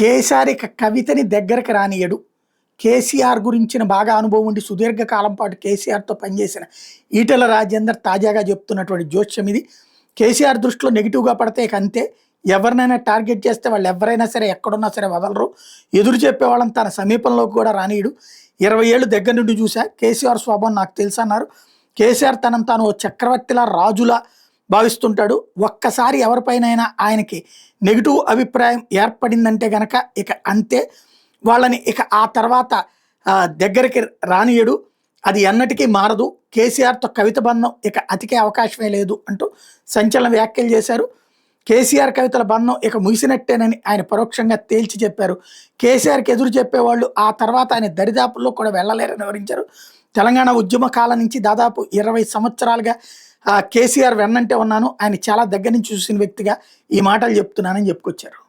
కేసీఆర్ ఇక కవితని దగ్గరకు రానియడు. కేసీఆర్ గురించిన బాగా అనుభవం ఉండి సుదీర్ఘ కాలం పాటు కేసీఆర్‌తో పనిచేసిన ఈటెల రాజేందర్ తాజాగా చెప్తున్నటువంటి జోస్యం ఇది. కేసీఆర్ దృష్టిలో నెగెటివ్‌గా పడితే ఇక అంతే. ఎవరినైనా టార్గెట్ చేస్తే వాళ్ళు ఎవరైనా సరే ఎక్కడున్నా సరే వదలరు. ఎదురు చెప్పేవాళ్ళని తన సమీపంలోకి కూడా రానీయడు. 20 ఏళ్ళు దగ్గర నుండి చూసా. కేసీఆర్ స్వభావం నాకు తెలుసన్నారు. కేసీఆర్ తనను తాను ఓ చక్రవర్తిలా, రాజులా భావిస్తుంటాడు. ఒక్కసారి ఎవరిపైనైనా ఆయనకి నెగెటివ్ అభిప్రాయం ఏర్పడిందంటే గనక ఇక అంతే. వాళ్ళని ఇక ఆ తర్వాత దగ్గరికి రానియడు. అది ఎన్నటికీ మారదు. కేసీఆర్‌తో కవిత బంధం ఇక అతికే అవకాశమే లేదు అంటూ సంచలన వ్యాఖ్యలు చేశారు. కేసీఆర్ కవితల బంధం ఇక ముగిసినట్టేనని ఆయన పరోక్షంగా తేల్చి చెప్పారు. కేసీఆర్‌కి ఎదురు చెప్పేవాళ్ళు ఆ తర్వాత ఆయన దరిదాపుల్లో కూడా వెళ్ళలేరని వివరించారు. తెలంగాణ ఉద్యమ కాలం నుంచి దాదాపు 20 సంవత్సరాలుగా కేసీఆర్ వెన్నంటే ఉన్నాను. ఆయన చాలా దగ్గర నుంచి చూసిన వ్యక్తిగా ఈ మాటలు చెప్తున్నానని చెప్పుకొచ్చారు.